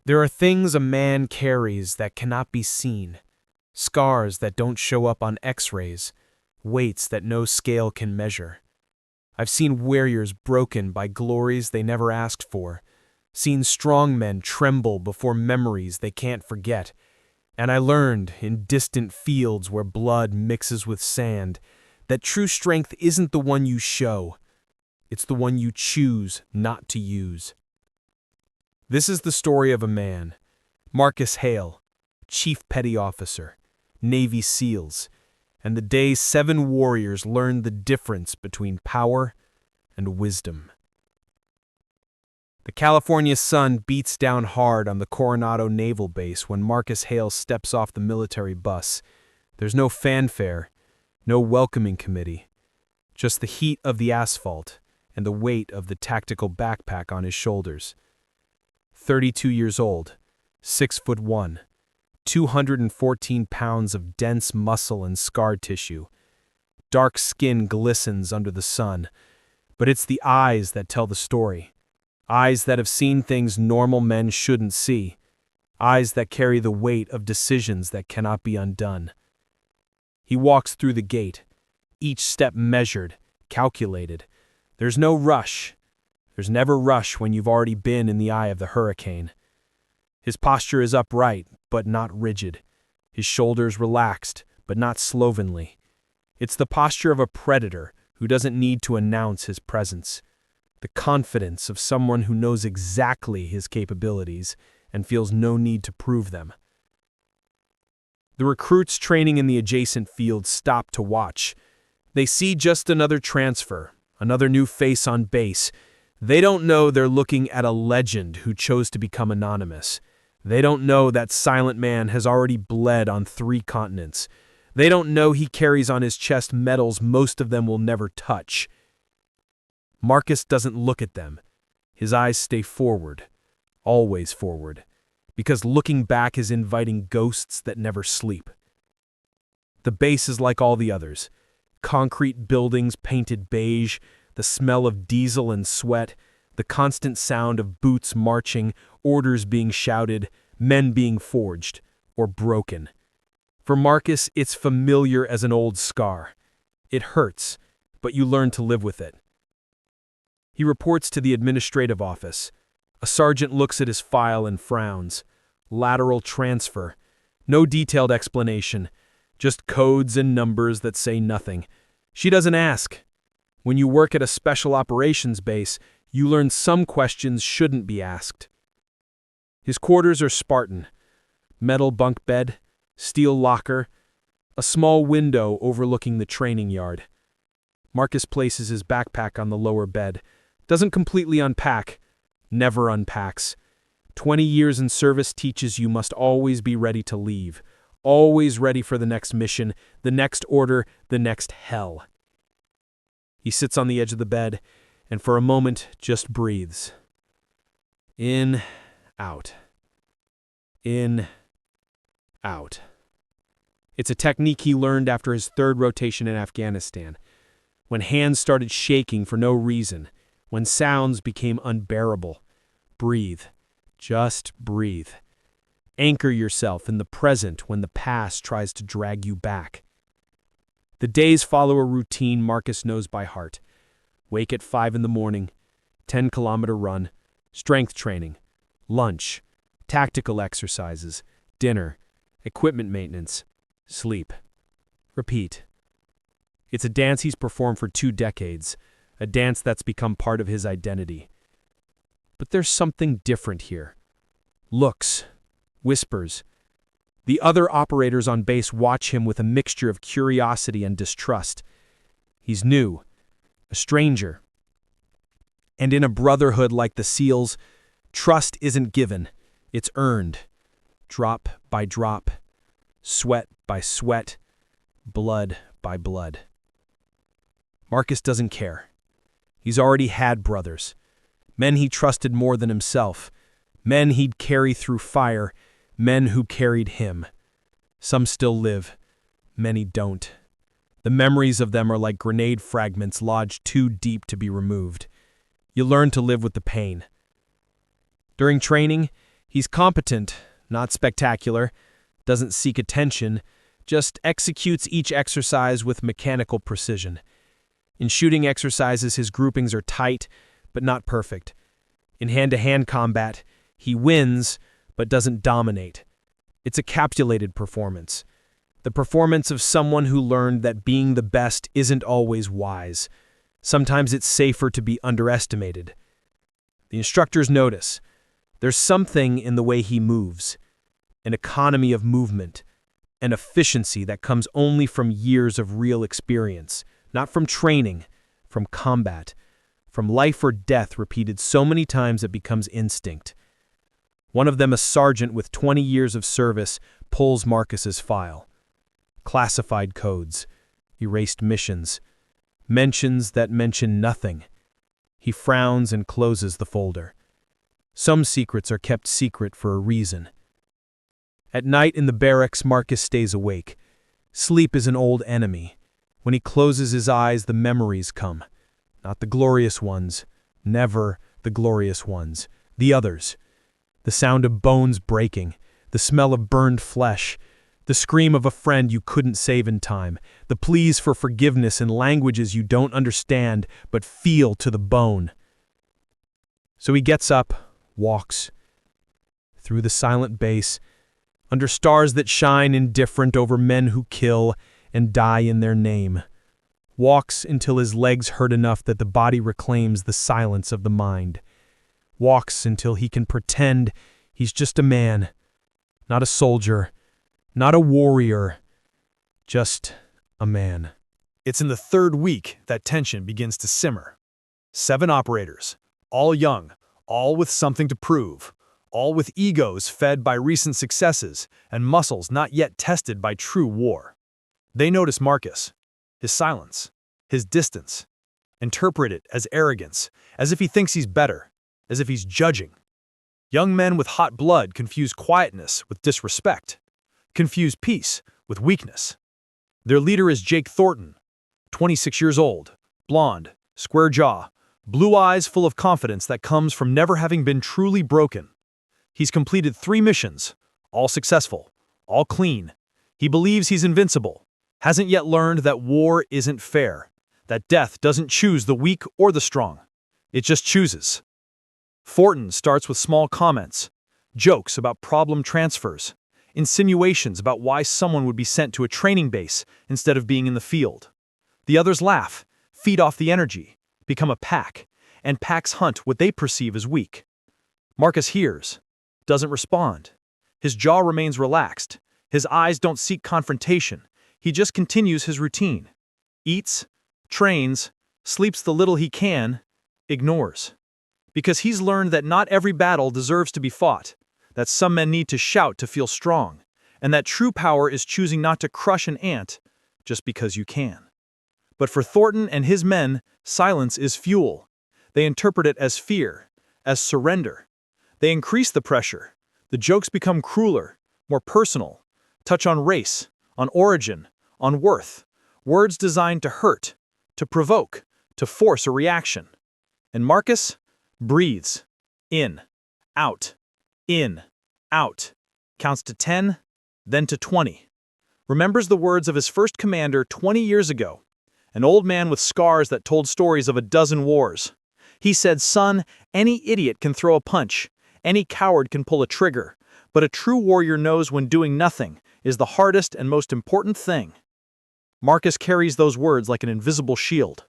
There are things a man carries that cannot be seen, scars that don't show up on x-rays, weights that no scale can measure. I've seen warriors broken by glories they never asked for, seen strong men tremble before memories they can't forget, and I learned, in distant fields where blood mixes with sand, that true strength isn't the one you show, it's the one you choose not to use. This is the story of a man, Marcus Hale, Chief Petty Officer, Navy SEALs, and the day 7 warriors learned the difference between power and wisdom. The California sun beats down hard on the Coronado Naval Base when Marcus Hale steps off the military bus. There's no fanfare, no welcoming committee, just the heat of the asphalt and the weight of the tactical backpack on his shoulders. 32 years old, 6'1", 214 pounds of dense muscle and scar tissue. Dark skin glistens under the sun, but it's the eyes that tell the story. Eyes that have seen things normal men shouldn't see. Eyes that carry the weight of decisions that cannot be undone. He walks through the gate, each step measured, calculated. There's no rush. There's never rush when you've already been in the eye of the hurricane. His posture is upright, but not rigid. His shoulders relaxed, but not slovenly. It's the posture of a predator who doesn't need to announce his presence. The confidence of someone who knows exactly his capabilities and feels no need to prove them. The recruits training in the adjacent field stop to watch. They see just another transfer, another new face on base. They don't know they're looking at a legend who chose to become anonymous. They don't know that silent man has already bled on 3 continents. They don't know he carries on his chest medals most of them will never touch. Marcus doesn't look at them. His eyes stay forward, always forward, because looking back is inviting ghosts that never sleep. The base is like all the others. Concrete buildings painted beige, the smell of diesel and sweat, the constant sound of boots marching, orders being shouted, men being forged or broken. For Marcus, it's familiar as an old scar. It hurts, but you learn to live with it. He reports to the administrative office. A sergeant looks at his file and frowns. Lateral transfer. No detailed explanation. Just codes and numbers that say nothing. She doesn't ask. When you work at a special operations base, you learn some questions shouldn't be asked. His quarters are Spartan. Metal bunk bed, steel locker, a small window overlooking the training yard. Marcus places his backpack on the lower bed. Doesn't completely unpack. Never unpacks. 20 years in service teaches you must always be ready to leave. Always ready for the next mission, the next order, the next hell. He sits on the edge of the bed and for a moment just breathes. In, out. In, out. It's a technique he learned after his 3rd rotation in Afghanistan, when hands started shaking for no reason, when sounds became unbearable. Breathe. Just breathe. Anchor yourself in the present when the past tries to drag you back. The days follow a routine Marcus knows by heart. Wake at 5 in the morning, 10-kilometer run, strength training, lunch, tactical exercises, dinner, equipment maintenance, sleep. Repeat. It's a dance he's performed for 2 decades, a dance that's become part of his identity. But there's something different here. Looks, whispers. The other operators on base watch him with a mixture of curiosity and distrust. He's new, a stranger. And in a brotherhood like the SEALs, trust isn't given, it's earned. Drop by drop, sweat by sweat, blood by blood. Marcus doesn't care. He's already had brothers. Men he trusted more than himself. Men he'd carry through fire. Men who carried him. Some still live. Many don't. The memories of them are like grenade fragments lodged too deep to be removed. You learn to live with the pain. During training, He's competent, not spectacular, doesn't seek attention, just executes each exercise with mechanical precision. In shooting exercises, his groupings are tight, but not perfect. In hand-to-hand combat, he wins, but doesn't dominate. It's a calculated performance. The performance of someone who learned that being the best isn't always wise. Sometimes it's safer to be underestimated. The instructors notice. There's something in the way he moves, an economy of movement, an efficiency that comes only from years of real experience, not from training, from combat, from life or death repeated so many times it becomes instinct. One of them, a sergeant with 20 years of service, pulls Marcus's file. Classified codes, erased missions, mentions that mention nothing. He frowns and closes the folder. Some secrets are kept secret for a reason. At night in the barracks, Marcus stays awake. Sleep is an old enemy. When he closes his eyes, the memories come. Not the glorious ones, never the glorious ones. The others. The sound of bones breaking, the smell of burned flesh, the scream of a friend you couldn't save in time, the pleas for forgiveness in languages you don't understand but feel to the bone. So he gets up, walks. Through the silent base, under stars that shine indifferent over men who kill and die in their name. Walks until his legs hurt enough that the body reclaims the silence of the mind. Walks until he can pretend he's just a man, not a soldier, not a warrior, just a man. It's in the third week that tension begins to simmer. 7 operators, all young, all with something to prove, all with egos fed by recent successes and muscles not yet tested by true war. They notice Marcus, his silence, his distance, interpret it as arrogance, as if he thinks he's better, as if he's judging. Young men with hot blood confuse quietness with disrespect, confuse peace with weakness. Their leader is Jake Thornton, 26 years old, blonde, square jaw, blue eyes full of confidence that comes from never having been truly broken. He's completed 3 missions, all successful, all clean. He believes he's invincible, hasn't yet learned that war isn't fair, that death doesn't choose the weak or the strong. It just chooses. Thornton starts with small comments, jokes about problem transfers, insinuations about why someone would be sent to a training base instead of being in the field. The others laugh, feed off the energy, become a pack, and packs hunt what they perceive as weak. Marcus hears, doesn't respond. His jaw remains relaxed. His eyes don't seek confrontation. He just continues his routine. Eats, trains, sleeps the little he can, ignores. Because he's learned that not every battle deserves to be fought, that some men need to shout to feel strong, and that true power is choosing not to crush an ant just because you can. But for Thornton and his men, silence is fuel. They interpret it as fear, as surrender. They increase the pressure. The jokes become crueler, more personal, touch on race, on origin, on worth, words designed to hurt, to provoke, to force a reaction. And Marcus breathes, in, out, counts to 10, then to 20. Remembers the words of his first commander 20 years ago, an old man with scars that told stories of a dozen wars. He said, "Son, any idiot can throw a punch, any coward can pull a trigger, but a true warrior knows when doing nothing is the hardest and most important thing." Marcus carries those words like an invisible shield.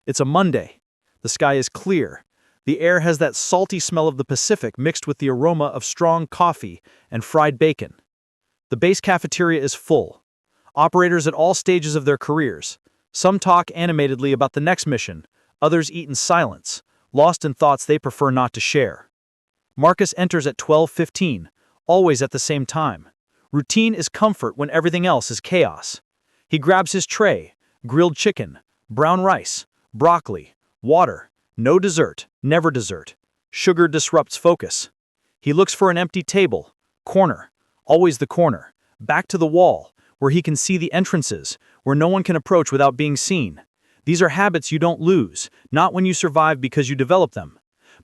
It's a Monday. The sky is clear. The air has that salty smell of the Pacific mixed with the aroma of strong coffee and fried bacon. The base cafeteria is full. Operators at all stages of their careers. Some talk animatedly about the next mission, others eat in silence, lost in thoughts they prefer not to share. Marcus enters at 12:15, always at the same time. Routine is comfort when everything else is chaos. He grabs his tray, grilled chicken, brown rice, broccoli, water. No dessert, never dessert. Sugar disrupts focus. He looks for an empty table, corner, always the corner, back to the wall, where he can see the entrances, where no one can approach without being seen. These are habits you don't lose, not when you survive because you develop them.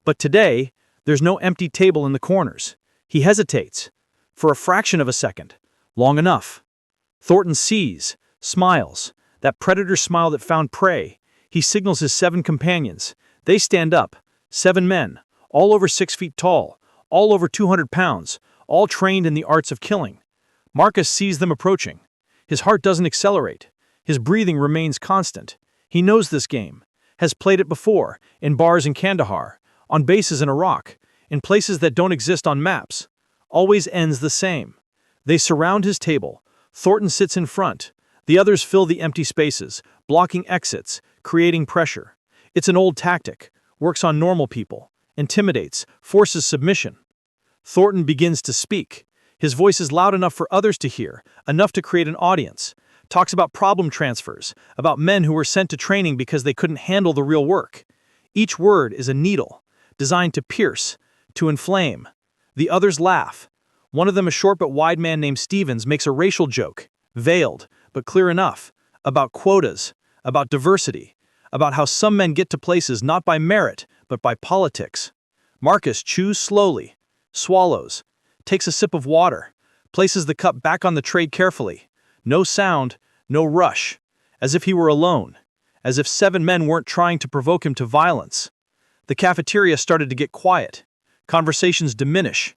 But today, there's no empty table in the corners. He hesitates. For a fraction of a second. Long enough. Thornton sees, smiles, that predator smile that found prey. He signals his 7 companions. They stand up. 7 men, all over 6 feet tall, all over 200 pounds, all trained in the arts of killing. Marcus sees them approaching. His heart doesn't accelerate. His breathing remains constant. He knows this game, has played it before, in bars in Kandahar, on bases in Iraq, in places that don't exist on maps. Always ends the same. They surround his table. Thornton sits in front. The others fill the empty spaces, blocking exits, creating pressure. It's an old tactic, works on normal people, intimidates, forces submission. Thornton begins to speak. His voice is loud enough for others to hear, enough to create an audience. Talks about problem transfers, about men who were sent to training because they couldn't handle the real work. Each word is a needle, designed to pierce, to inflame. The others laugh. One of them, a short but wide man named Stevens, makes a racial joke, veiled, but clear enough, about quotas, about diversity, about how some men get to places not by merit, but by politics. Marcus chews slowly, swallows, takes a sip of water, places the cup back on the tray carefully. No sound, no rush, as if he were alone, as if 7 men weren't trying to provoke him to violence. The cafeteria started to get quiet. Conversations diminish.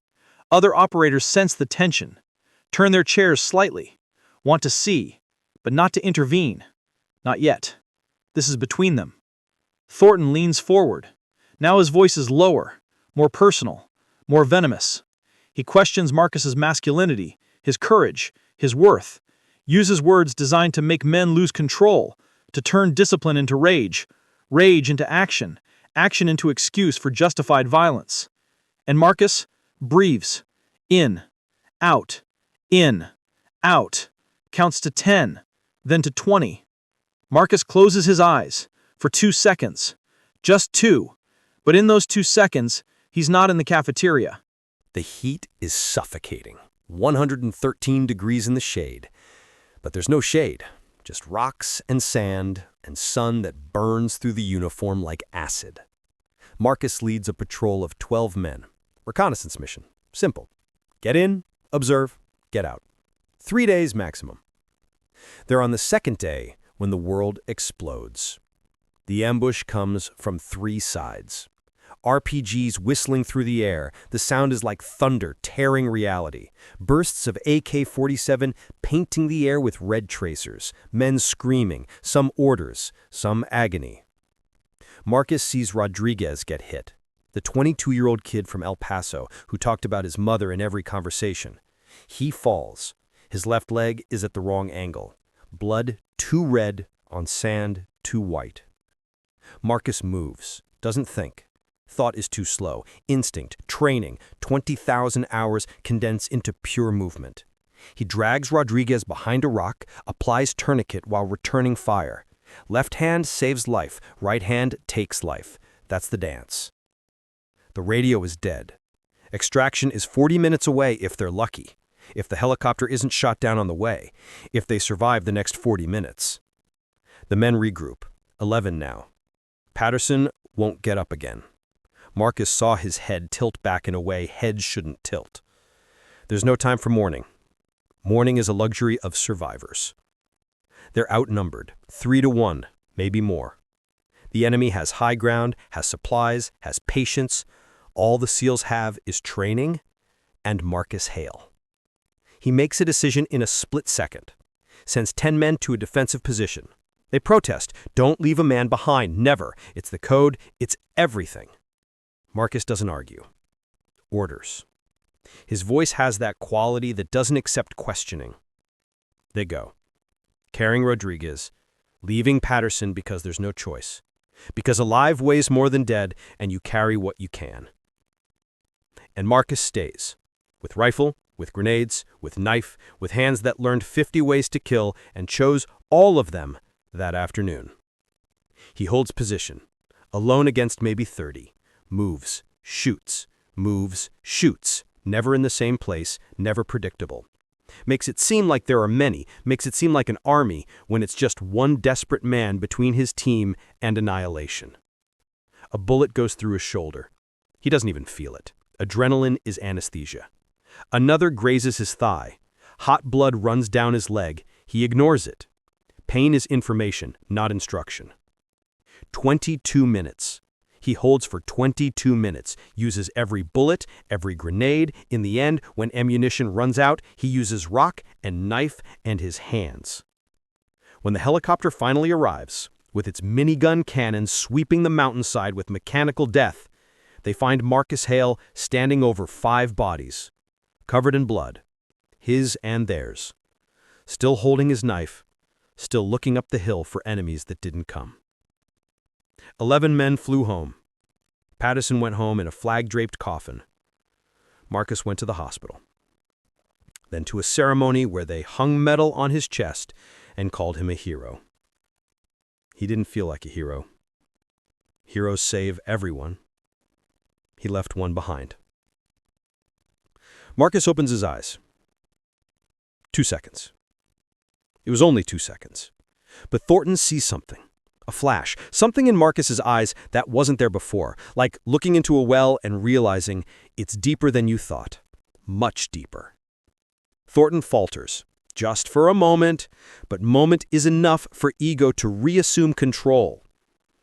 Other operators sense the tension, turn their chairs slightly, want to see, but not to intervene. Not yet. This is between them. Thornton leans forward. Now his voice is lower, more personal, more venomous. He questions Marcus's masculinity, his courage, his worth, uses words designed to make men lose control, to turn discipline into rage, rage into action, action into excuse for justified violence. And Marcus breathes. In, out, counts to 10, then to 20. Marcus closes his eyes for 2 seconds. Just 2. But in those 2 seconds, he's not in the cafeteria. The heat is suffocating. 113 degrees in the shade. But there's no shade, just rocks and sand and sun that burns through the uniform like acid. Marcus leads a patrol of 12 men. Reconnaissance mission. Simple. Get in, observe, get out. 3 days maximum. They're on the 2nd day when the world explodes. The ambush comes from 3 sides. RPGs whistling through the air, the sound is like thunder tearing reality. Bursts of AK-47 painting the air with red tracers, men screaming, some orders, some agony. Marcus sees Rodriguez get hit, the 22-year-old kid from El Paso who talked about his mother in every conversation. He falls. His left leg is at the wrong angle. Blood too red on sand too white. Marcus moves, doesn't think. Thought is too slow. Instinct, training, 20,000 hours condense into pure movement. He drags Rodriguez behind a rock, applies tourniquet while returning fire. Left hand saves life, right hand takes life. That's the dance. The radio is dead. Extraction is 40 minutes away if they're lucky. If the helicopter isn't shot down on the way. If they survive the next 40 minutes. The men regroup. 11 now. Patterson won't get up again. Marcus saw his head tilt back in a way heads shouldn't tilt. There's no time for mourning. Mourning is a luxury of survivors. They're outnumbered, 3-1, maybe more. The enemy has high ground, has supplies, has patience. All the SEALs have is training and Marcus Hale. He makes a decision in a split second. Sends 10 men to a defensive position. They protest. Don't leave a man behind, never. It's the code, it's everything. Marcus doesn't argue. Orders. His voice has that quality that doesn't accept questioning. They go. Carrying Rodriguez, leaving Patterson because there's no choice. Because alive weighs more than dead, and you carry what you can. And Marcus stays. With rifle, with grenades, with knife, with hands that learned 50 ways to kill and chose all of them that afternoon. He holds position, alone against maybe 30. Moves, shoots, never in the same place, never predictable. Makes it seem like there are many, makes it seem like an army when it's just one desperate man between his team and annihilation. A bullet goes through his shoulder. He doesn't even feel it. Adrenaline is anesthesia. Another grazes his thigh. Hot blood runs down his leg. He ignores it. Pain is information, not instruction. 22 minutes. He holds for 22 minutes, uses every bullet, every grenade. In the end, when ammunition runs out, he uses rock and knife and his hands. When the helicopter finally arrives, with its minigun cannon sweeping the mountainside with mechanical death, they find Marcus Hale standing over 5 bodies, covered in blood, his and theirs, still holding his knife, still looking up the hill for enemies that didn't come. 11 men flew home. Patterson went home in a flag-draped coffin. Marcus went to the hospital. Then to a ceremony where they hung metal on his chest and called him a hero. He didn't feel like a hero. Heroes save everyone. He left one behind. Marcus opens his eyes. 2 seconds. It was only 2 seconds. But Thornton sees something. A flash. Something in Marcus's eyes that wasn't there before. Like looking into a well and realizing it's deeper than you thought. Much deeper. Thornton falters. Just for a moment. But moment is enough for ego to reassume control.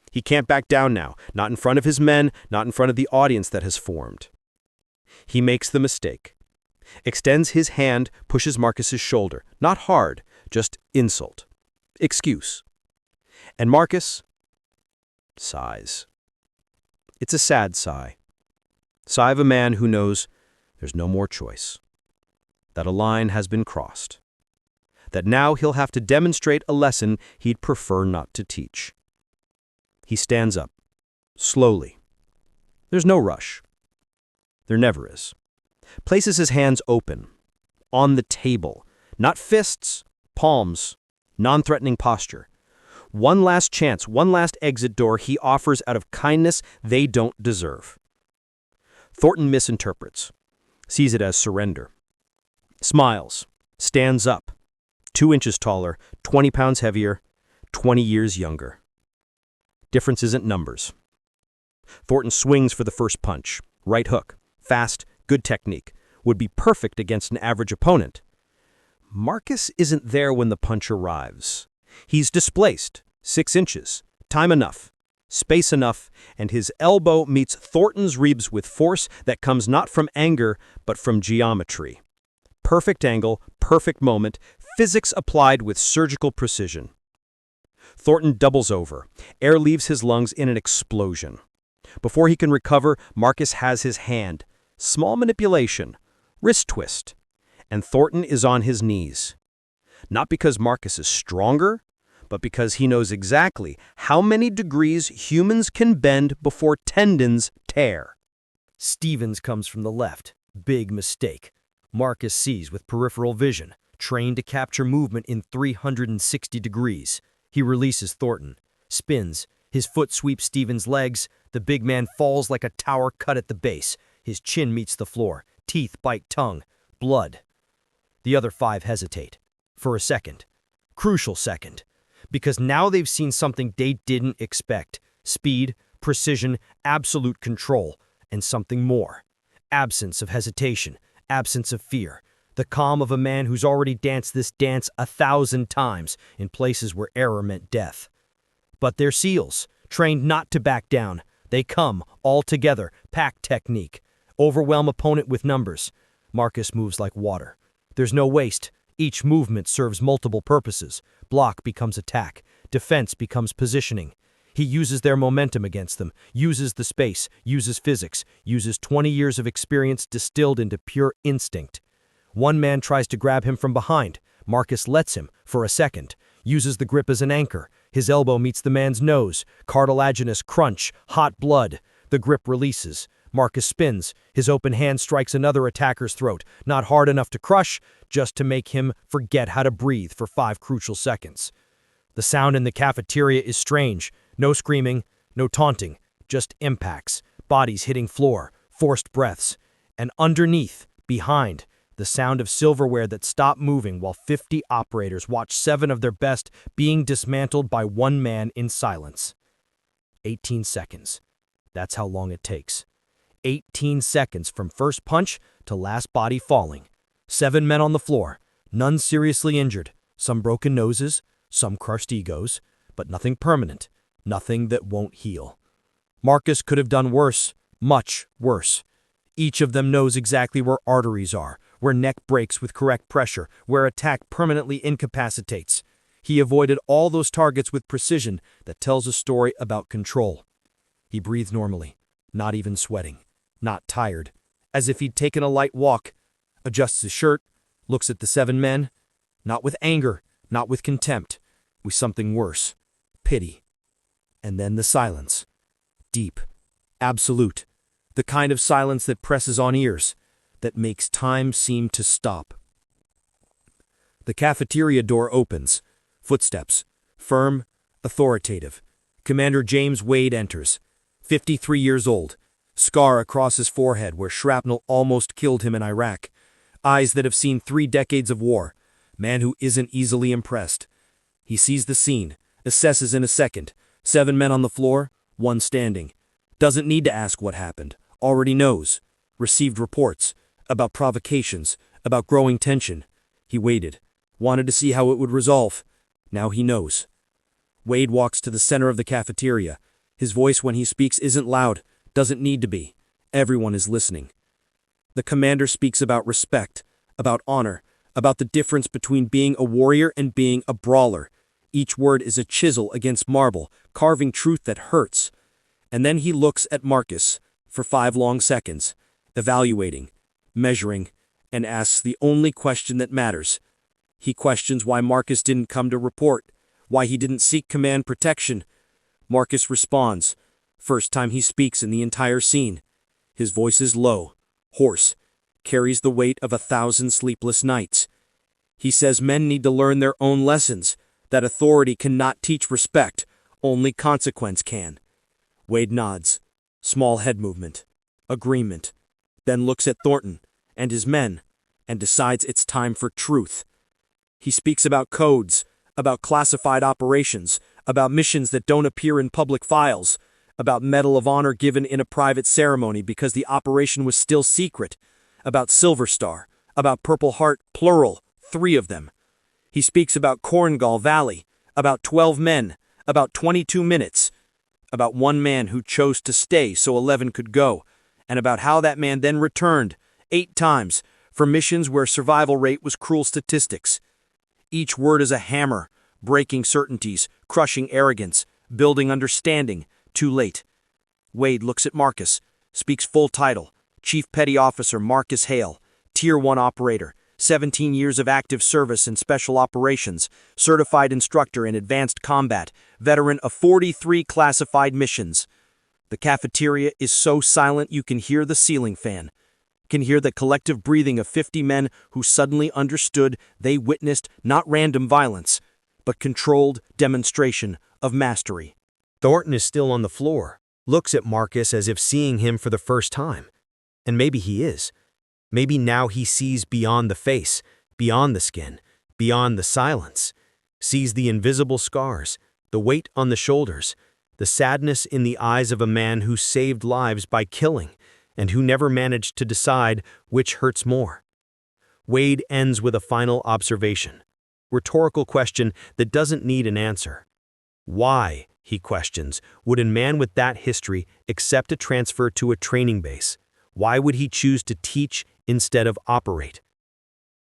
He can't back down now. Not in front of his men. Not in front of the audience that has formed. He makes the mistake. Extends his hand, pushes Marcus's shoulder. Not hard. Just insult. Excuse. And Marcus sighs. It's a sad sigh. Sigh of a man who knows there's no more choice. That a line has been crossed. That now he'll have to demonstrate a lesson he'd prefer not to teach. He stands up, slowly. There's no rush. There never is. Places his hands open, on the table. Not fists, palms, non-threatening posture. One last chance, one last exit door he offers out of kindness they don't deserve. Thornton misinterprets, sees it as surrender. Smiles, stands up, 2 inches taller, 20 pounds heavier, 20 years younger. Difference isn't numbers. Thornton swings for the first punch. Right hook, fast, good technique, would be perfect against an average opponent. Marcus isn't there when the punch arrives. He's displaced, 6 inches, time enough, space enough, and his elbow meets Thornton's ribs with force that comes not from anger, but from geometry. Perfect angle, perfect moment, physics applied with surgical precision. Thornton doubles over. Air leaves his lungs in an explosion. Before he can recover, Marcus has his hand. Small manipulation, wrist twist, and Thornton is on his knees. Not because Marcus is stronger, but because he knows exactly how many degrees humans can bend before tendons tear. Stevens comes from the left. Big mistake. Marcus sees with peripheral vision, trained to capture movement in 360 degrees. He releases Thornton, spins. His foot sweeps Stevens' legs. The big man falls like a tower cut at the base. His chin meets the floor. Teeth bite tongue. Blood. The other 5 hesitate. For a second. Crucial second. Because now they've seen something they didn't expect. Speed, precision, absolute control, and something more. Absence of hesitation, absence of fear. The calm of a man who's already danced this dance 1,000 times in places where error meant death. But they're SEALs, trained not to back down. They come, all together, pack technique. Overwhelm opponent with numbers. Marcus moves like water. There's no waste. Each movement serves multiple purposes. Block becomes attack. Defense becomes positioning. He uses their momentum against them, uses the space, uses physics, uses 20 years of experience distilled into pure instinct. One man tries to grab him from behind. Marcus lets him, for a second, uses the grip as an anchor. His elbow meets the man's nose. Cartilaginous crunch, hot blood. The grip releases. Marcus spins. His open hand strikes another attacker's throat, not hard enough to crush, just to make him forget how to breathe for 5 crucial seconds. The sound in the cafeteria is strange. No screaming, no taunting, just impacts, bodies hitting floor, forced breaths. And underneath, behind, the sound of silverware that stopped moving while 50 operators watch 7 of their best being dismantled by one man in silence. 18 seconds. That's how long it takes. 18 seconds from first punch to last body falling. 7 men on the floor, none seriously injured, some broken noses, some crushed egos, but nothing permanent, nothing that won't heal. Marcus could have done worse, much worse. Each of them knows exactly where arteries are, where neck breaks with correct pressure, where attack permanently incapacitates. He avoided all those targets with precision that tells a story about control. He breathed normally, not even sweating, not tired, as if he'd taken a light walk, adjusts his shirt, looks at the 7 men, not with anger, not with contempt, with something worse, pity. And then the silence. Deep, absolute, the kind of silence that presses on ears, that makes time seem to stop. The cafeteria door opens. Footsteps. Firm, authoritative. Commander James Wade enters. 53 years old. Scar across his forehead where shrapnel almost killed him in Iraq. Eyes that have seen 3 decades of war. Man who isn't easily impressed. He sees the scene, assesses in a second. 7 men on the floor, 1 standing. Doesn't need to ask what happened. Already knows. Received reports. About provocations. About growing tension. He waited. Wanted to see how it would resolve. Now he knows. Wade walks to the center of the cafeteria. His voice when he speaks isn't loud. Doesn't need to be. Everyone is listening. The commander speaks about respect. About honor. About the difference between being a warrior and being a brawler. Each word is a chisel against marble, carving truth that hurts. And then he looks at Marcus for 5 long seconds, evaluating, measuring, and asks the only question that matters. He questions why Marcus didn't come to report, why he didn't seek command protection. Marcus responds, first time he speaks in the entire scene. His voice is low, hoarse, carries the weight of 1,000 sleepless nights. He says men need to learn their own lessons, that authority cannot teach respect, only consequence can. Wade nods, small head movement, agreement, then looks at Thornton and his men and decides it's time for truth. He speaks about codes, about classified operations, about missions that don't appear in public files, about Medal of Honor given in a private ceremony because the operation was still secret, about Silver Star, about Purple Heart, plural, 3 of them. He speaks about Korengal Valley, about 12 men, about 22 minutes, about 1 man who chose to stay so 11 could go, and about how that man then returned, 8 times, for missions where survival rate was cruel statistics. Each word is a hammer, breaking certainties, crushing arrogance, building understanding, too late. Wade looks at Marcus, speaks full title, Chief Petty Officer Marcus Hale, Tier 1 operator, 17 years of active service in special operations, certified instructor in advanced combat, veteran of 43 classified missions. The cafeteria is so silent you can hear the ceiling fan. Can hear the collective breathing of 50 men who suddenly understood they witnessed not random violence, but controlled demonstration of mastery. Thornton is still on the floor, looks at Marcus as if seeing him for the first time. And maybe he is. Maybe now he sees beyond the face, beyond the skin, beyond the silence. Sees the invisible scars, the weight on the shoulders, the sadness in the eyes of a man who saved lives by killing, and who never managed to decide which hurts more. Wade ends with a final observation. Rhetorical question that doesn't need an answer. Why, he questions, would a man with that history accept a transfer to a training base? Why would he choose to teach instead of operate?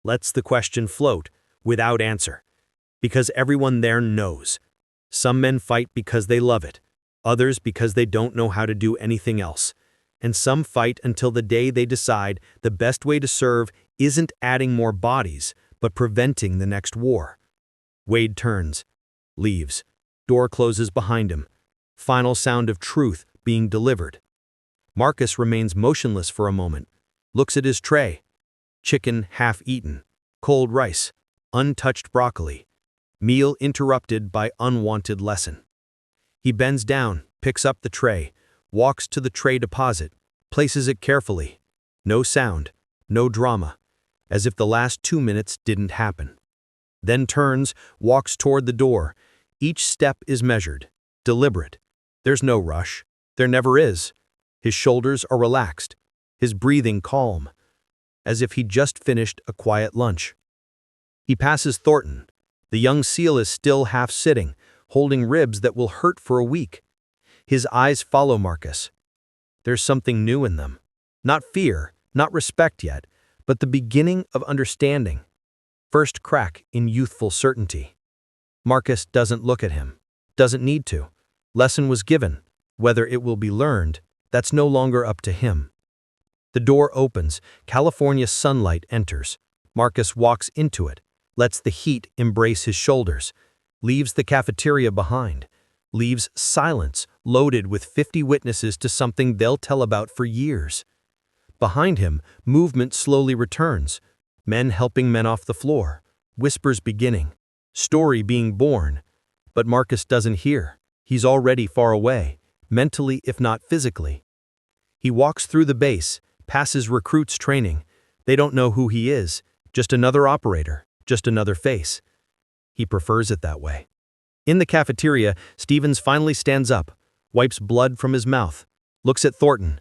Lets the question float, without answer. Because everyone there knows. Some men fight because they love it, others because they don't know how to do anything else. And some fight until the day they decide the best way to serve isn't adding more bodies, but preventing the next war. Wade turns, leaves. Door closes behind him. Final sound of truth being delivered. Marcus remains motionless for a moment, looks at his tray. Chicken half-eaten, cold rice, untouched broccoli. Meal interrupted by unwanted lesson. He bends down, picks up the tray, walks to the tray deposit, places it carefully. No sound, no drama, as if the last 2 minutes didn't happen. Then turns, walks toward the door. Each step is measured, deliberate. There's no rush. There never is. His shoulders are relaxed, his breathing calm, as if he'd just finished a quiet lunch. He passes Thornton. The young SEAL is still half sitting, holding ribs that will hurt for a week. His eyes follow Marcus. There's something new in them. Not fear, not respect yet, but the beginning of understanding. First crack in youthful certainty. Marcus doesn't look at him. Doesn't need to. Lesson was given. Whether it will be learned, that's no longer up to him. The door opens. California sunlight enters. Marcus walks into it, lets the heat embrace his shoulders, leaves the cafeteria behind, leaves silence loaded with 50 witnesses to something they'll tell about for years. Behind him, movement slowly returns. Men helping men off the floor, whispers beginning, story being born. But Marcus doesn't hear. He's already far away, mentally if not physically. He walks through the base, passes recruits training. They don't know who he is, just another operator, just another face. He prefers it that way. In the cafeteria, Stevens finally stands up, wipes blood from his mouth, looks at Thornton.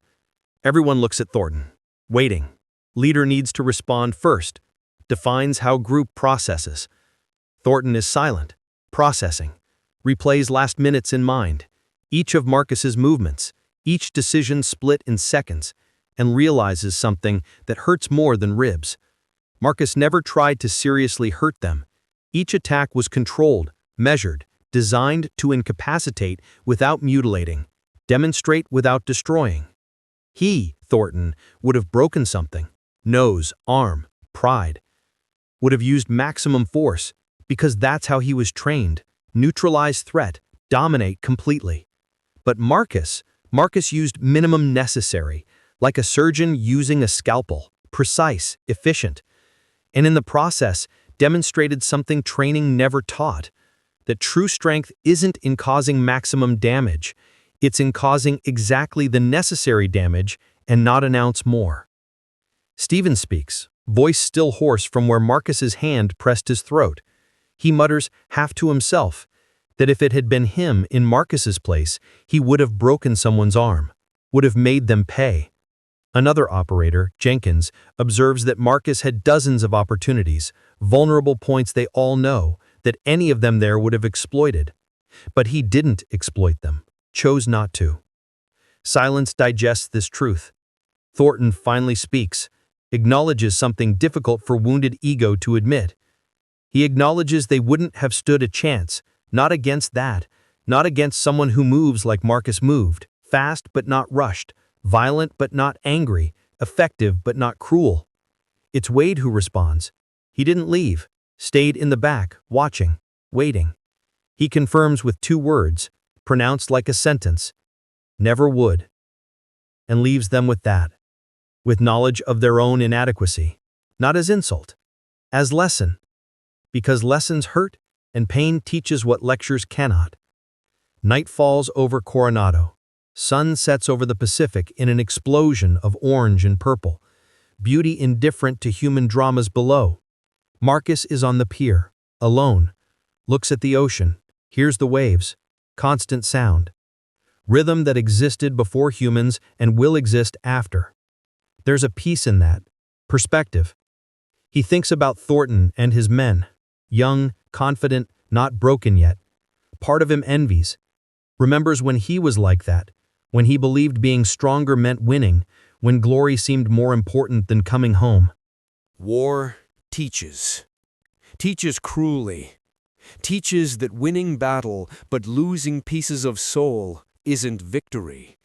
Everyone looks at Thornton, waiting. Leader needs to respond first, defines how group processes. Thornton is silent, processing, replays last minutes in mind, each of Marcus's movements, each decision split in seconds, and realizes something that hurts more than ribs. Marcus never tried to seriously hurt them. Each attack was controlled, measured, designed to incapacitate without mutilating, demonstrate without destroying. He, Thornton, would have broken something. Nose, arm, pride. Would have used maximum force, because that's how he was trained. Neutralize threat, dominate completely. But Marcus used minimum necessary, like a surgeon using a scalpel, precise, efficient. And in the process, demonstrated something training never taught, that true strength isn't in causing maximum damage, it's in causing exactly the necessary damage and not an ounce more. Stevens speaks, voice still hoarse from where Marcus's hand pressed his throat. He mutters, half to himself, that if it had been him in Marcus's place, he would have broken someone's arm, would have made them pay. Another operator, Jenkins, observes that Marcus had dozens of opportunities, vulnerable points they all know, that any of them there would have exploited. But he didn't exploit them, chose not to. Silence digests this truth. Thornton finally speaks, acknowledges something difficult for wounded ego to admit. He acknowledges they wouldn't have stood a chance, not against that, not against someone who moves like Marcus moved, fast but not rushed, violent but not angry, effective but not cruel. It's Wade who responds. He didn't leave, stayed in the back, watching, waiting. He confirms with 2 words, pronounced like a sentence, never would, and leaves them with that, with knowledge of their own inadequacy, not as insult, as lesson, because lessons hurt and pain teaches what lectures cannot. Night falls over Coronado. Sun sets over the Pacific in an explosion of orange and purple, beauty indifferent to human dramas below. Marcus is on the pier, alone, looks at the ocean, hears the waves, constant sound. Rhythm that existed before humans and will exist after. There's a peace in that, perspective. He thinks about Thornton and his men, young, confident, not broken yet. Part of him envies, remembers when he was like that, when he believed being stronger meant winning, when glory seemed more important than coming home. War teaches cruelly, teaches that winning battle but losing pieces of soul isn't victory,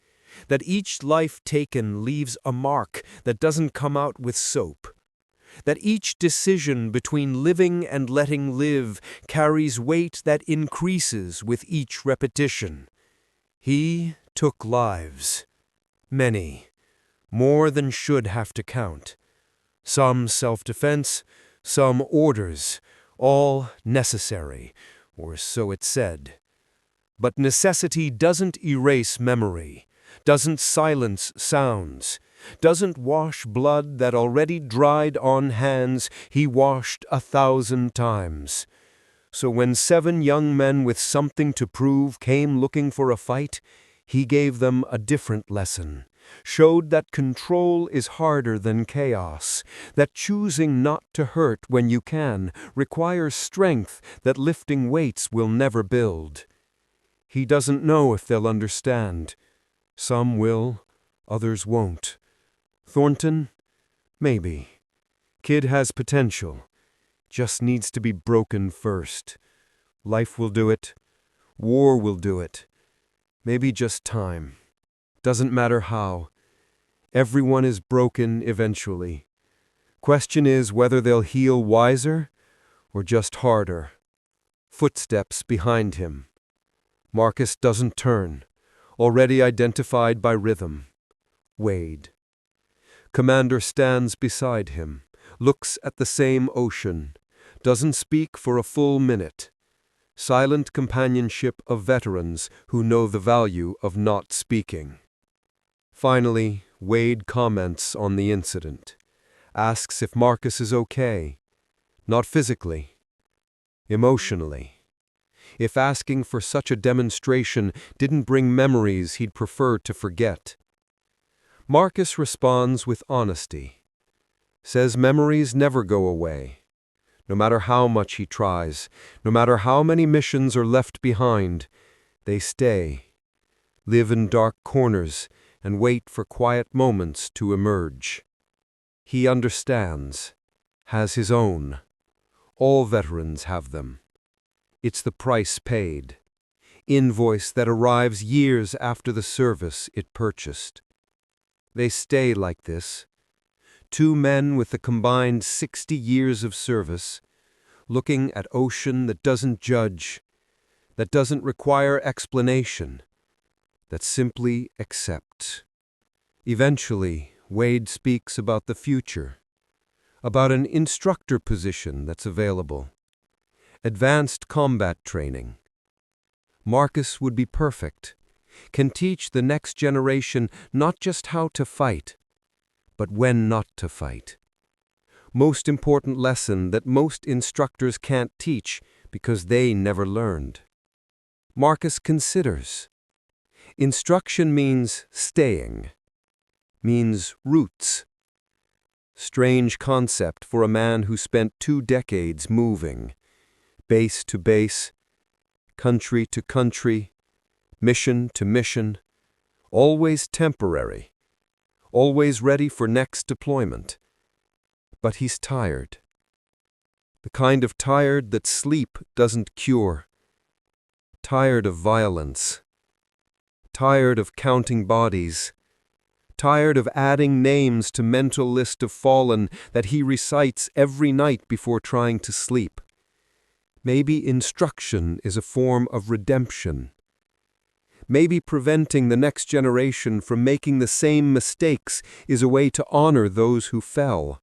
that each life taken leaves a mark that doesn't come out with soap, that each decision between living and letting live carries weight that increases with each repetition. He took lives, many, more than should have to count. Some self-defense, some orders, all necessary, or so it said. But necessity doesn't erase memory, doesn't silence sounds, doesn't wash blood that already dried on hands he washed 1,000 times. So when 7 young men with something to prove came looking for a fight, he gave them a different lesson. showed that control is harder than chaos, that choosing not to hurt when you can requires strength that lifting weights will never build. He doesn't know if they'll understand. Some will, others won't. Thornton? Maybe. Kid has potential. Just needs to be broken first. Life will do it. War will do it. Maybe just time. Doesn't matter how. Everyone is broken eventually. Question is whether they'll heal wiser or just harder. Footsteps behind him. Marcus doesn't turn, already identified by rhythm. Wade. Commander stands beside him, looks at the same ocean, doesn't speak for a full minute. Silent companionship of veterans who know the value of not speaking. Finally, Wade comments on the incident, asks if Marcus is okay, not physically, emotionally. If asking for such a demonstration didn't bring memories he'd prefer to forget. Marcus responds with honesty, says memories never go away. No matter how much he tries, no matter how many missions are left behind, they stay, live in dark corners, and wait for quiet moments to emerge. He understands, has his own. All veterans have them. It's the price paid, invoice that arrives years after the service it purchased. They stay like this, two men with a combined 60 years of service, looking at ocean that doesn't judge, that doesn't require explanation, that simply accepts. Eventually, Wade speaks about the future, about an instructor position that's available, advanced combat training. Marcus would be perfect, can teach the next generation not just how to fight, but when not to fight. Most important lesson that most instructors can't teach because they never learned. Marcus considers. Instruction means staying, means roots. Strange concept for a man who spent 2 decades moving, base to base, country to country, mission to mission, always temporary, always ready for next deployment. But he's tired. The kind of tired that sleep doesn't cure. Tired of violence. Tired of counting bodies. Tired of adding names to mental list of fallen that he recites every night before trying to sleep. Maybe instruction is a form of redemption. Maybe preventing the next generation from making the same mistakes is a way to honor those who fell.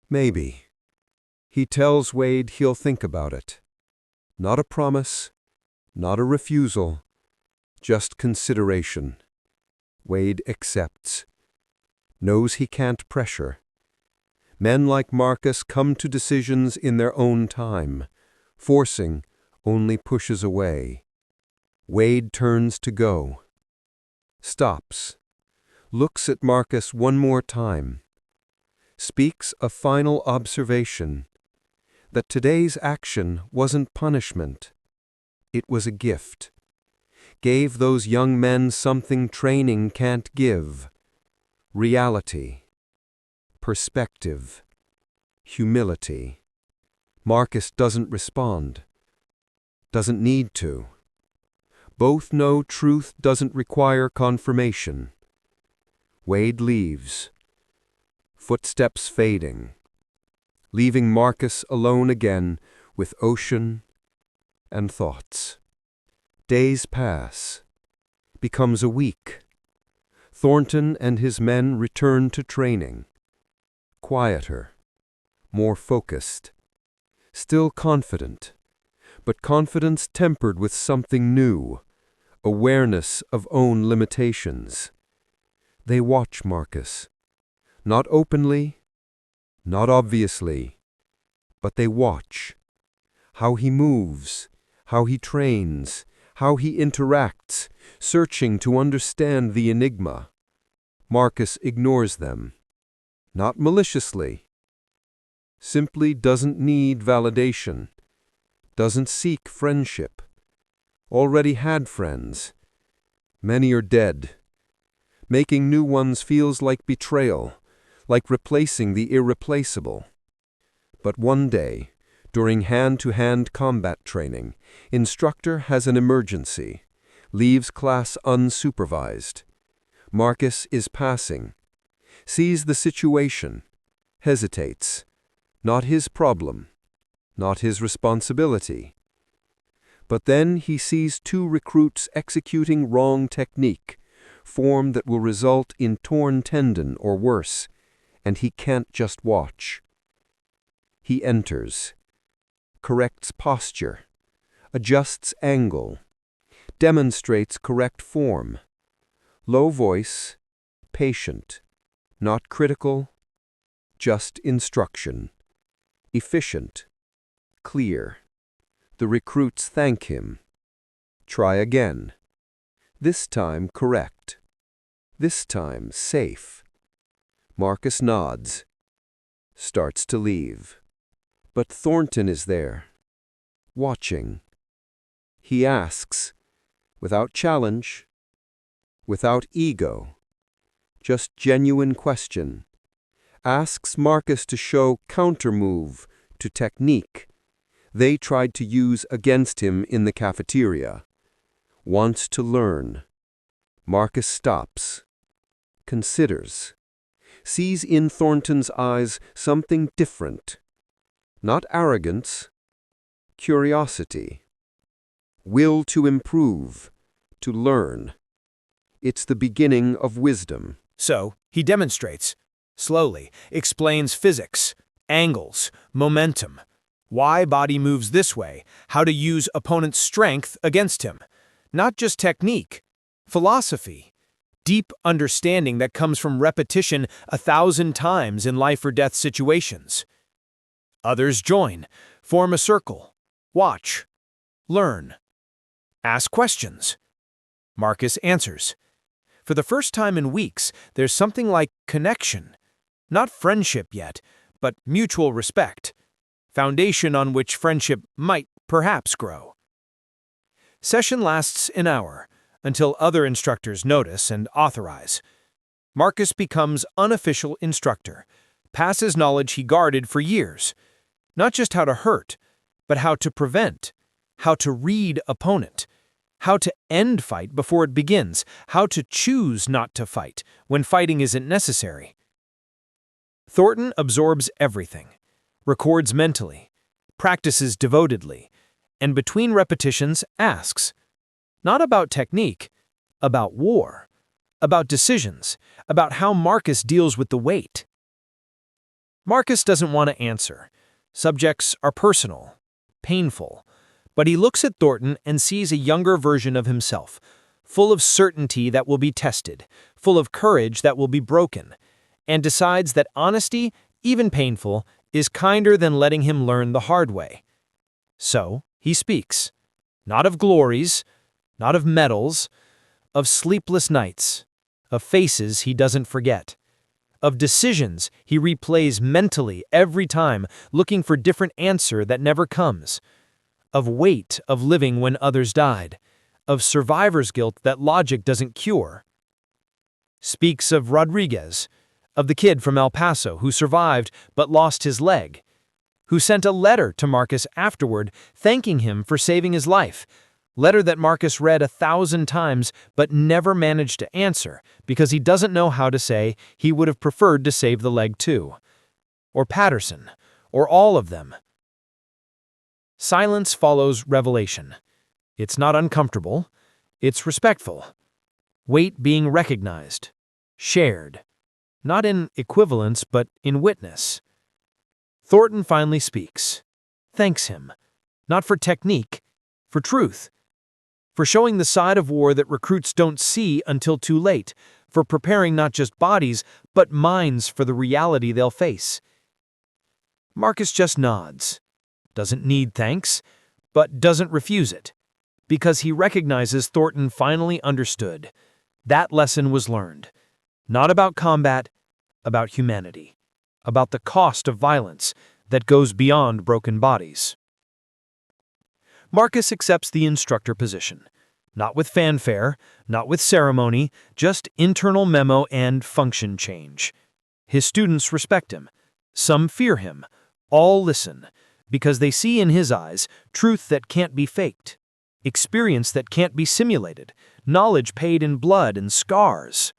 Maybe. He tells Wade he'll think about it. Not a promise, not a refusal, just consideration. Wade accepts. Knows he can't pressure. Men like Marcus come to decisions in their own time. Forcing only pushes away. Wade turns to go. Stops. Looks at Marcus one more time. Speaks a final observation, that today's action wasn't punishment. It was a gift. Gave those young men something training can't give. Reality. Perspective. Humility. Marcus doesn't respond. Doesn't need to. Both know truth doesn't require confirmation. Wade leaves. Footsteps fading. Leaving Marcus alone again with ocean and thoughts. Days pass. Becomes a week. Thornton and his men return to training. Quieter. More focused. Still confident. But confidence tempered with something new. Awareness of own limitations. They watch Marcus. Not openly, not obviously, but they watch. How he moves, how he trains, how he interacts, searching to understand the enigma. Marcus ignores them. Not maliciously. Simply doesn't need validation. Doesn't seek friendship. Already had friends. Many are dead. Making new ones feels like betrayal, like replacing the irreplaceable. But one day, during hand-to-hand combat training, instructor has an emergency, leaves class unsupervised. Marcus is passing, sees the situation, hesitates. Not his problem, not his responsibility. But then he sees two recruits executing wrong technique, form that will result in torn tendon or worse, and he can't just watch. He enters, corrects posture, adjusts angle, demonstrates correct form. Low voice, patient, not critical, just instruction. Efficient, clear. The recruits thank him. Try again. This time correct. This time safe. Marcus nods. Starts to leave. But Thornton is there, watching. He asks, without challenge, without ego, just genuine question. Asks Marcus to show countermove to technique they tried to use against him in the cafeteria. Wants to learn. Marcus stops. Considers. Sees in Thornton's eyes something different. Not arrogance. Curiosity. Will to improve. To learn. It's the beginning of wisdom. So, he demonstrates. Slowly, explains physics, angles, momentum, why body moves this way, how to use opponent's strength against him. Not just technique, philosophy, deep understanding that comes from repetition 1,000 times in life or death situations. Others join, form a circle, watch, learn, ask questions. Marcus answers. For the first time in weeks, there's something like connection. Not friendship yet, but mutual respect. Foundation on which friendship might perhaps grow. Session lasts an hour, until other instructors notice and authorize. Marcus becomes unofficial instructor, passes knowledge he guarded for years. Not just how to hurt, but how to prevent, how to read opponent, how to end fight before it begins, how to choose not to fight when fighting isn't necessary. Thornton absorbs everything, records mentally, practices devotedly, and between repetitions asks, not about technique, about war, about decisions, about how Marcus deals with the weight. Marcus doesn't want to answer. Subjects are personal, painful, but he looks at Thornton and sees a younger version of himself, full of certainty that will be tested, full of courage that will be broken, and decides that honesty, even painful, is kinder than letting him learn the hard way. So, he speaks, not of glories, not of medals, of sleepless nights, of faces he doesn't forget, of decisions he replays mentally every time, looking for different answer that never comes, of weight of living when others died, of survivor's guilt that logic doesn't cure. Speaks of Rodriguez, of the kid from El Paso who survived but lost his leg, who sent a letter to Marcus afterward thanking him for saving his life, letter that Marcus read 1,000 times but never managed to answer because he doesn't know how to say he would have preferred to save the leg too. Or Patterson, or all of them. Silence follows revelation. It's not uncomfortable, it's respectful. Weight being recognized, shared. Not in equivalence, but in witness. Thornton finally speaks, thanks him, not for technique, for truth, for showing the side of war that recruits don't see until too late, for preparing not just bodies, but minds for the reality they'll face. Marcus just nods, doesn't need thanks, but doesn't refuse it, because he recognizes Thornton finally understood. That lesson was learned. Not about combat, about humanity. About the cost of violence that goes beyond broken bodies. Marcus accepts the instructor position. Not with fanfare, not with ceremony, just internal memo and function change. His students respect him. Some fear him. All listen, because they see in his eyes truth that can't be faked, experience that can't be simulated, knowledge paid in blood and scars.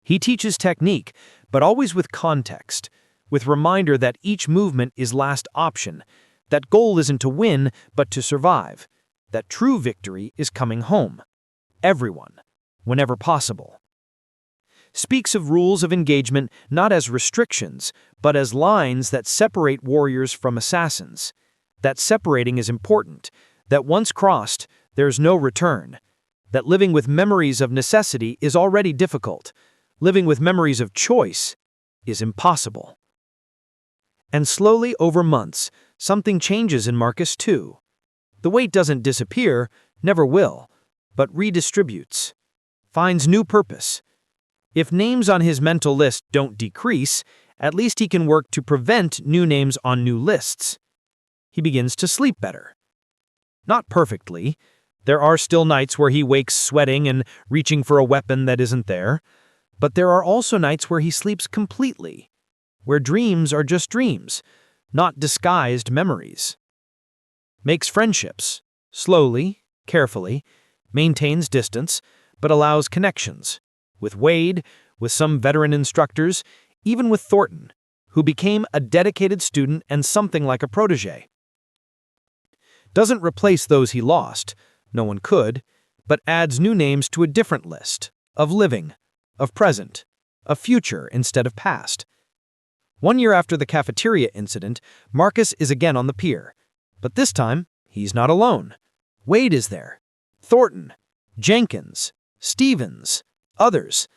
He teaches technique, but always with context, with reminder that each movement is last option, that goal isn't to win, but to survive, that true victory is coming home. Everyone, whenever possible. Speaks of rules of engagement not as restrictions, but as lines that separate warriors from assassins. That separating is important, that once crossed, there's no return, that living with memories of necessity is already difficult, living with memories of choice is impossible. And slowly, over months, something changes in Marcus too. The weight doesn't disappear, never will, but redistributes, finds new purpose. If names on his mental list don't decrease, at least he can work to prevent new names on new lists. He begins to sleep better. Not perfectly. There are still nights where he wakes sweating and reaching for a weapon that isn't there. But there are also nights where he sleeps completely, where dreams are just dreams, not disguised memories. Makes friendships, slowly, carefully, maintains distance, but allows connections. With Wade, with some veteran instructors, even with Thornton, who became a dedicated student and something like a protege. Doesn't replace those he lost, no one could, but adds new names to a different list, of living, of present, of future instead of past. 1 year after the cafeteria incident, Marcus is again on the pier. But this time, he's not alone. Wade is there. Thornton, Jenkins, Stevens, others.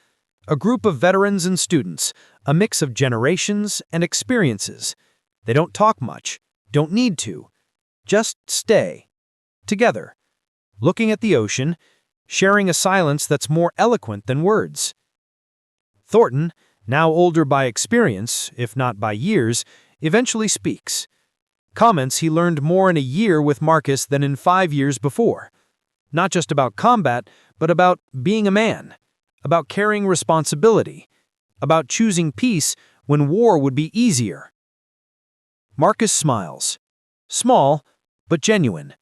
A group of veterans and students, a mix of generations and experiences. They don't talk much, don't need to. Just stay. Together. Looking at the ocean, sharing a silence that's more eloquent than words. Thornton, now older by experience, if not by years, eventually speaks. Comments he learned more in a year with Marcus than in 5 years before. Not just about combat, but about being a man, about carrying responsibility, about choosing peace when war would be easier. Marcus smiles. Small, but genuine.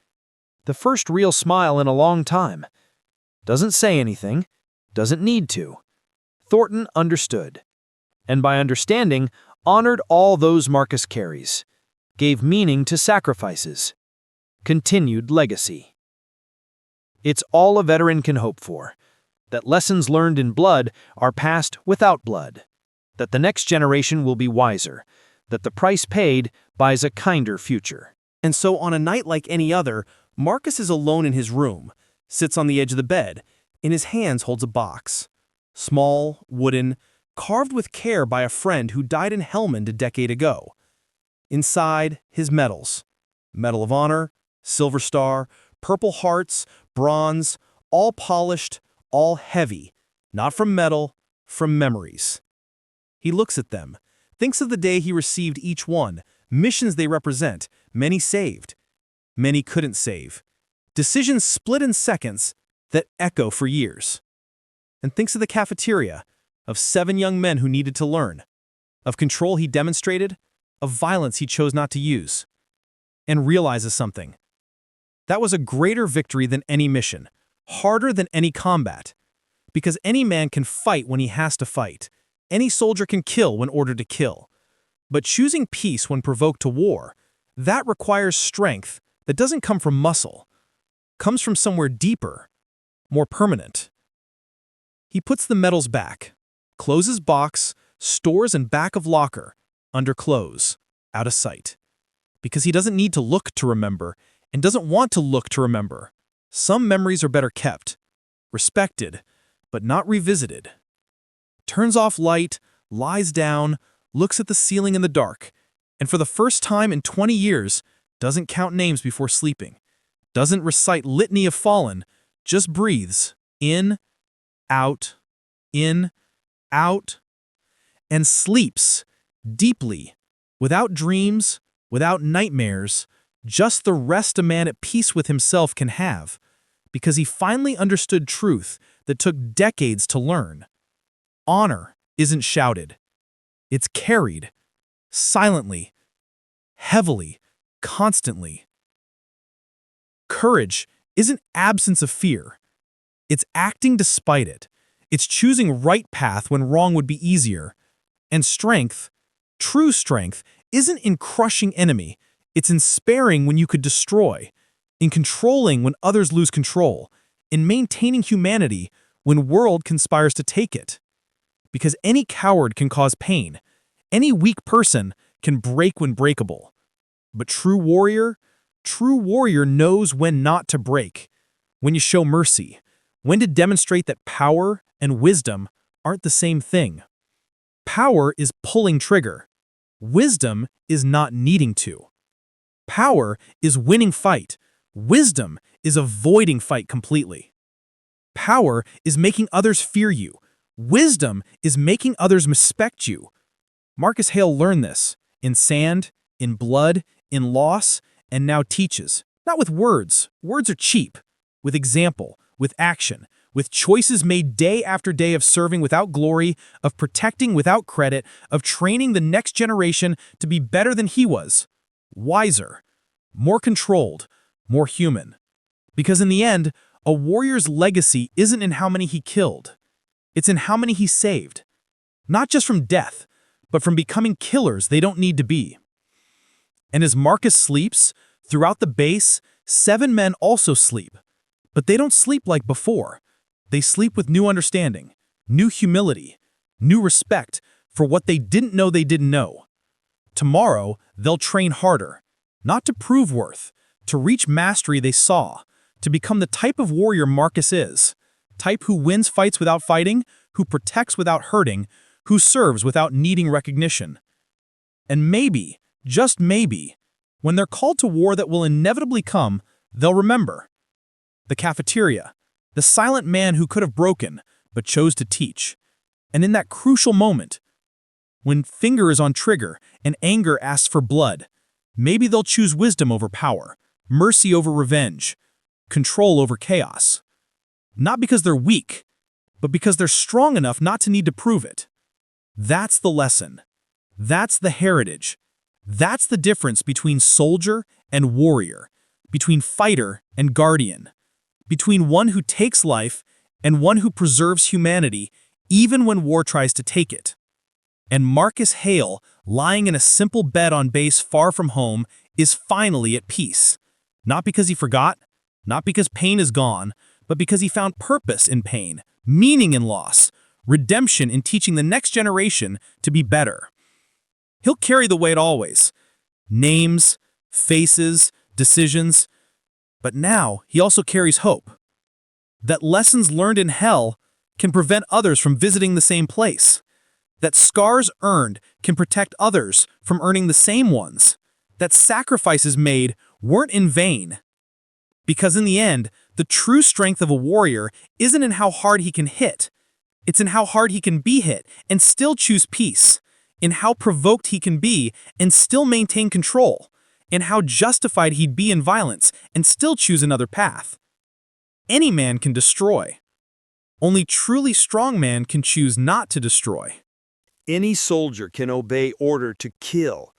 The first real smile in a long time. Doesn't say anything, doesn't need to. Thornton understood. And by understanding, honored all those Marcus carries. Gave meaning to sacrifices. Continued legacy. It's all a veteran can hope for. That lessons learned in blood are passed without blood. That the next generation will be wiser. That the price paid buys a kinder future. And so on a night like any other, Marcus is alone in his room, sits on the edge of the bed. In his hands holds a box. Small, wooden, carved with care by a friend who died in Helmand a decade ago. Inside, his medals. Medal of Honor, Silver Star, Purple Hearts, Bronze, all polished, all heavy. Not from metal, from memories. He looks at them, thinks of the day he received each one, missions they represent, many saved, many couldn't save. Decisions split in seconds that echo for years. And thinks of the cafeteria, of 7 young men who needed to learn, of control he demonstrated, of violence he chose not to use, and realizes something. That was a greater victory than any mission, harder than any combat, because any man can fight when he has to fight, any soldier can kill when ordered to kill. But choosing peace when provoked to war, that requires strength that doesn't come from muscle, comes from somewhere deeper, more permanent. He puts the medals back, closes box, stores in back of locker, under clothes, out of sight. Because he doesn't need to look to remember, and doesn't want to look to remember. Some memories are better kept, respected, but not revisited. Turns off light, lies down, looks at the ceiling in the dark, and for the first time in 20 years, doesn't count names before sleeping, doesn't recite litany of fallen, just breathes, in, out, out, and sleeps deeply, without dreams, without nightmares, just the rest a man at peace with himself can have, because he finally understood truth that took decades to learn. Honor isn't shouted. It's carried, silently, heavily, constantly. Courage isn't absence of fear. It's acting despite it. It's choosing right path when wrong would be easier. And strength, true strength, isn't in crushing enemy. It's in sparing when you could destroy, in controlling when others lose control, in maintaining humanity when world conspires to take it. Because any coward can cause pain. Any weak person can break when breakable. But true warrior knows when not to break, when you show mercy, when to demonstrate that power and wisdom aren't the same thing. Power is pulling trigger. Wisdom is not needing to. Power is winning fight. Wisdom is avoiding fight completely. Power is making others fear you. Wisdom is making others respect you. Marcus Hale learned this in sand, in blood, in loss, and now teaches. Not with words. Words are cheap. With example, with action, with choices made day after day of serving without glory, of protecting without credit, of training the next generation to be better than he was. Wiser, more controlled, more human. Because in the end, a warrior's legacy isn't in how many he killed. It's in how many he saved. Not just from death, but from becoming killers they don't need to be. And as Marcus sleeps, throughout the base, 7 men also sleep. But they don't sleep like before. They sleep with new understanding, new humility, new respect for what they didn't know. Tomorrow, they'll train harder, not to prove worth, to reach mastery they saw, to become the type of warrior Marcus is. Type who wins fights without fighting, who protects without hurting, who serves without needing recognition. And maybe, just maybe, when they're called to war that will inevitably come, they'll remember. The cafeteria, the silent man who could have broken, but chose to teach. And in that crucial moment, when finger is on trigger and anger asks for blood, maybe they'll choose wisdom over power, mercy over revenge, control over chaos. Not because they're weak, but because they're strong enough not to need to prove it. That's the lesson. That's the heritage. That's the difference between soldier and warrior, between fighter and guardian, between one who takes life and one who preserves humanity even when war tries to take it. And Marcus Hale, lying in a simple bed on base far from home, is finally at peace. Not because he forgot, not because pain is gone, but because he found purpose in pain, meaning in loss, redemption in teaching the next generation to be better. He'll carry the weight always. Names, faces, decisions. But now he also carries hope. That lessons learned in hell can prevent others from visiting the same place. That scars earned can protect others from earning the same ones. That sacrifices made weren't in vain. Because in the end, the true strength of a warrior isn't in how hard he can hit. It's in how hard he can be hit and still choose peace. In how provoked he can be and still maintain control. In how justified he'd be in violence and still choose another path. Any man can destroy. Only truly strong man can choose not to destroy. Any soldier can obey order to kill.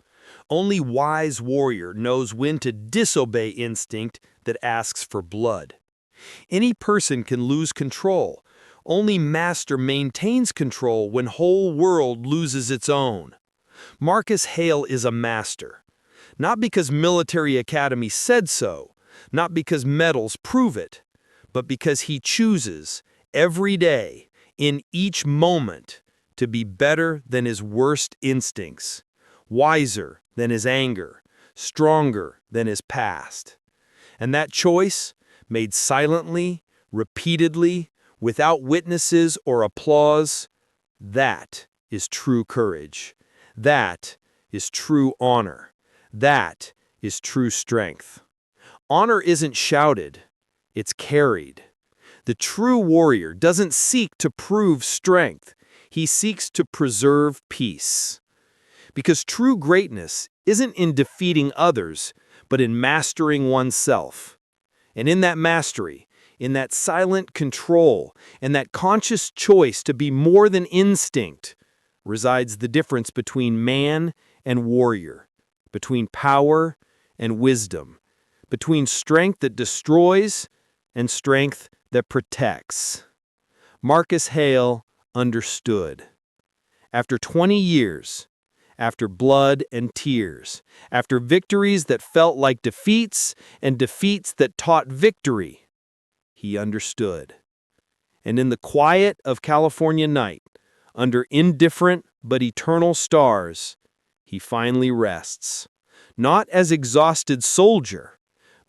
Only wise warrior knows when to disobey instinct that asks for blood. Any person can lose control. Only master maintains control when whole world loses its own. Marcus Hale is a master. Not because military academy said so, not because medals prove it, but because he chooses, every day, in each moment, to be better than his worst instincts, wiser than his anger, stronger than his past. And that choice, made silently, repeatedly, without witnesses or applause, that is true courage. That is true honor. That is true strength. Honor isn't shouted, it's carried. The true warrior doesn't seek to prove strength. He seeks to preserve peace. Because true greatness isn't in defeating others, but in mastering oneself. And in that mastery, in that silent control, and that conscious choice to be more than instinct, resides the difference between man and warrior, between power and wisdom, between strength that destroys and strength that protects. Marcus Hale understood. After 20 years, after blood and tears, after victories that felt like defeats and defeats that taught victory, he understood. And in the quiet of California night, under indifferent but eternal stars, he finally rests, not as exhausted soldier,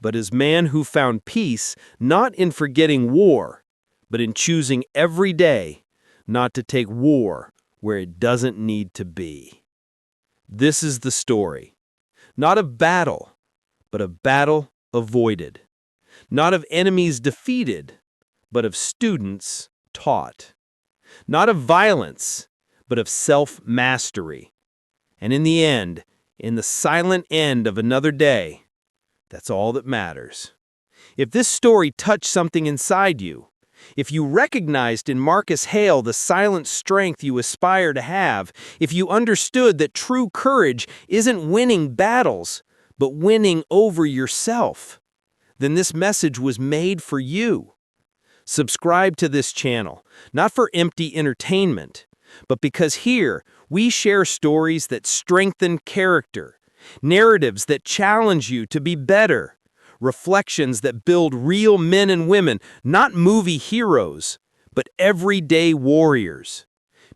but as man who found peace not in forgetting war, but in choosing every day not to take war where it doesn't need to be. This is the story, not of battle, but of battle avoided, not of enemies defeated, but of students taught, not of violence, but of self-mastery. And in the end, in the silent end of another day, that's all that matters. If this story touched something inside you, if you recognized in Marcus Hale the silent strength you aspire to have, if you understood that true courage isn't winning battles, but winning over yourself, then this message was made for you. Subscribe to this channel, not for empty entertainment, but because here we share stories that strengthen character, narratives that challenge you to be better, reflections that build real men and women, not movie heroes, but everyday warriors.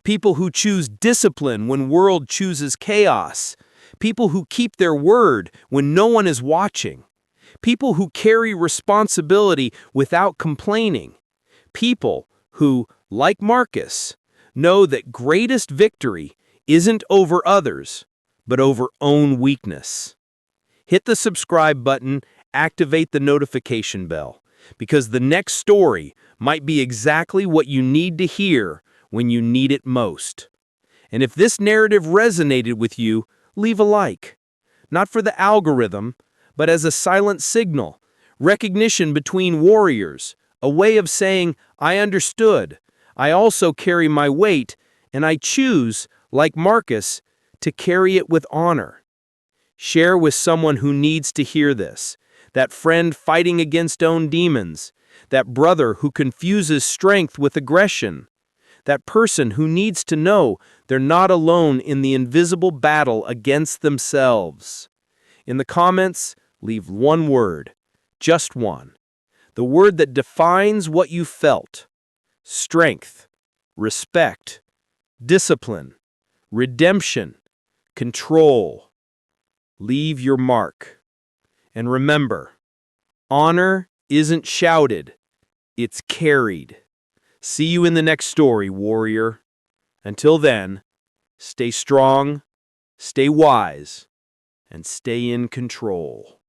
People who choose discipline when world chooses chaos. People who keep their word when no one is watching. People who carry responsibility without complaining. People who, like Marcus, know that greatest victory isn't over others, but over own weakness. Hit the subscribe button, activate the notification bell, because the next story might be exactly what you need to hear when you need it most. And if this narrative resonated with you, leave a like. Not for the algorithm, but as a silent signal, recognition between warriors, a way of saying, I understood, I also carry my weight, and I choose, like Marcus, to carry it with honor. Share with someone who needs to hear this, that friend fighting against own demons, that brother who confuses strength with aggression, that person who needs to know they're not alone in the invisible battle against themselves. In the comments, leave one word, just one, the word that defines what you felt: strength, respect, discipline, redemption, control. Leave your mark. And remember, honor isn't shouted, it's carried. See you in the next story, warrior. Until then, stay strong, stay wise, and stay in control.